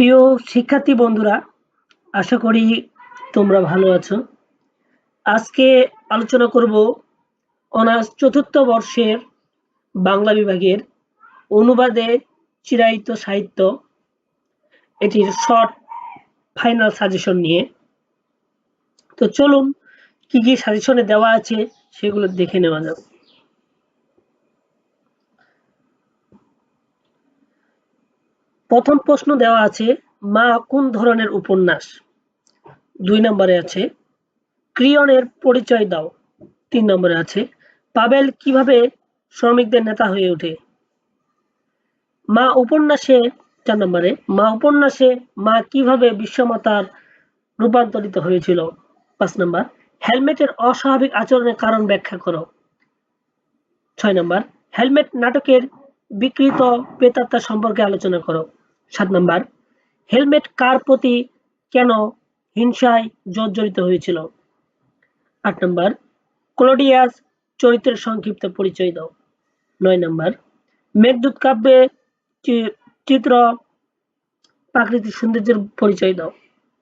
প্রিয় শিক্ষার্থী বন্ধুরা, আশা করি তোমরা ভালো আছো। আজকে আলোচনা করব অনার্স চতুর্থ বর্ষের বাংলা বিভাগের অনুবাদে চিরায়ত সাহিত্য এটির শর্ট ফাইনাল সাজেশন নিয়ে। তো চলুন কি কি সাজেশনে দেওয়া আছে সেগুলো দেখে নেওয়া যাক। প্রথম প্রশ্ন দেওয়া আছে, মা কোন ধরনের উপন্যাস? 2 নম্বরে আছে ক্রিয়নের পরিচয় দাও। 3 নম্বরে আছে পাবেল কিভাবে শ্রমিকদের নেতা হয়ে ওঠে? মা উপন্যাসে 4 নম্বরে মা উপন্যাসে মা কিভাবে বিশ্বমাতার রূপান্তরিত হয়েছিল? 5 নম্বর হেলমেটের অস্বাভাবিক আচরণের কারণ ব্যাখ্যা করো। 6 নম্বর হেলমেট নাটকের বিকৃত প্রেতাত্মা সম্পর্কে আলোচনা করো। 7 নম্বর হেলমেট কার প্রতি কেন হিংসায় জর্জরিত হয়েছিল? 8 নম্বর ক্লোডিয়াস চরিত্রের সংক্ষিপ্ত পরিচয় দাও। 9 নম্বর মেঘদূত কাব্যে চিত্র প্রাকৃতিক সৌন্দর্যের পরিচয় দাও।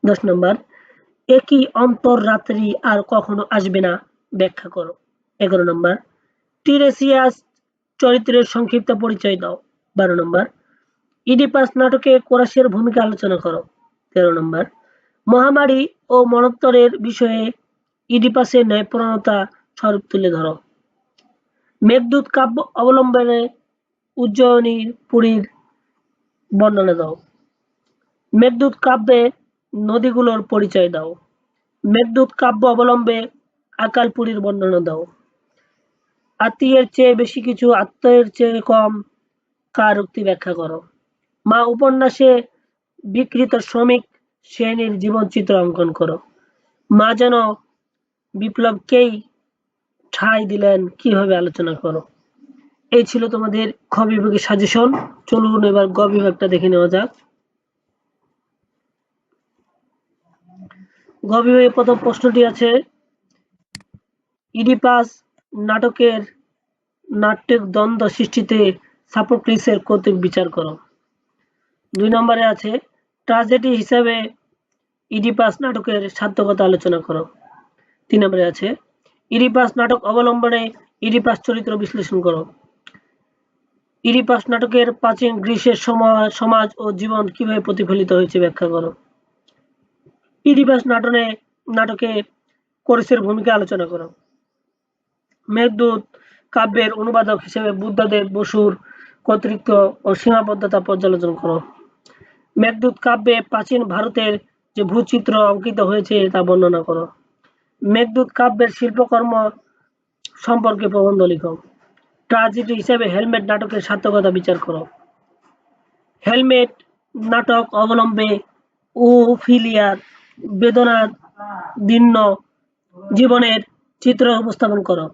10 নম্বর একই অন্তর রাত্রি আর কখনো আসবে না ব্যাখ্যা করো। 11 নম্বর টিরেসিয়াস চরিত্রের সংক্ষিপ্ত পরিচয় দাও। 12 নম্বর ইডিপাস নাটকে কোরাসের ভূমিকা আলোচনা করো। 13 নম্বর মহামারী ও মনত্বরের বিষয়ে ইডিপাসের ন্যায়পরায়ণতা স্বরূপ তুলে ধরো। মেঘদূত কাব্য অবলম্বনে উজ্জয়িনীর পুরীর বর্ণনা দাও। মেঘদূত কাব্যে নদীগুলোর পরিচয় দাও। মেঘদূত কাব্য অবলম্বে আকালপুরীর বর্ণনা দাও। আত্মীয়ের চেয়ে বেশি কিছু, আত্মীয়ের চেয়ে কম কার উক্তি ব্যাখ্যা করো। মা উপন্যাসে বিকৃত শ্রমিক শ্রেণীর জীবনচিত্র অঙ্কন করো। মা যেন বিপ্লবকেই ঠাঁই দিলেন কিভাবে আলোচনা করো। এই ছিল তোমাদের খ বিভাগের সাজেশন। চলুন এবার গ বিভাগটা দেখে নেওয়া যাক। গ বিভাগের প্রথম প্রশ্নটি আছে, ইডিপাস নাটকের নাট্যিক দ্বন্দ্ব সৃষ্টিতে সফোক্লিসের কৌতুক বিচার করো। 2 নম্বরে আছে ট্র্যাজেডি হিসাবে ইডিপাস নাটকের সার্থকতা আলোচনা করো। 3 নম্বরে আছে ইডিপাস নাটক অবলম্বনে ইডিপাস চরিত্র বিশ্লেষণ করো। ইডিপাস নাটকের প্রাচীন গ্রিসের সমাজ ও জীবন কিভাবে প্রতিফলিত হয়েছে ব্যাখ্যা করো। ইডিপাস নাটকে কোরাসের ভূমিকা আলোচনা করো। মেঘদূত কাব্যের অনুবাদক হিসেবে বুদ্ধদেব বসুর কর্তৃত্ব ও সীমাবদ্ধতা পর্যালোচনা করো। মেঘদূত কাব্যে প্রাচীন ভারতের যে ভূচিত্র অঙ্কিত হয়েছে তা বর্ণনা করো। মেঘদূত কাব্যের শিল্পকর্ম সম্পর্কে প্রবন্ধ লিখো। ট্র্যাজেডি হিসেবে হেলমেট নাটকের সার্থকতা বিচার করো। হেলমেট নাটক অবলম্বে ওফিলিয়ার বেদনাদীর্ণ জীবনের চিত্র উপস্থাপন করো।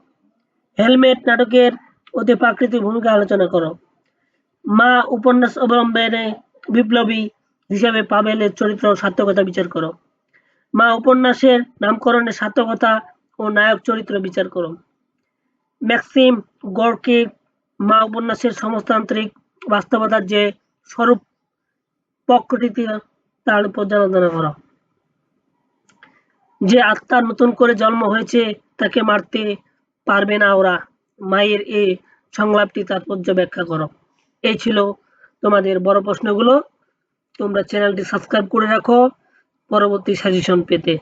হেলমেট নাটকের অতি প্রাকৃতিক ভূমিকা আলোচনা করো। মা উপন্যাস অবলম্বনে বিপ্লবী হিসাবে পাবেলের চরিত্র সার্থকতা বিচার করো। মা উপন্যাসের নামকরণের সার্থকতা ও নায়ক চরিত্র বিচার করো। ম্যাক্সিম গর্কি মা উপন্যাসের সমাজতান্ত্রিক বাস্তবতার যে স্বরূপ প্রকৃতি তার পর্যালোচনা করো। যে আত্মার নতুন করে জন্ম হয়েছে তাকে মারতে পারবে না ওরা, মায়ের এই সংলাপটি তাৎপর্য ব্যাখ্যা করো। এই ছিল তোমাদের বড় প্রশ্নগুলো। তোমরা চ্যানেলটি সাবস্ক্রাইব করে রাখো পরবর্তী সাজেশন পেতে।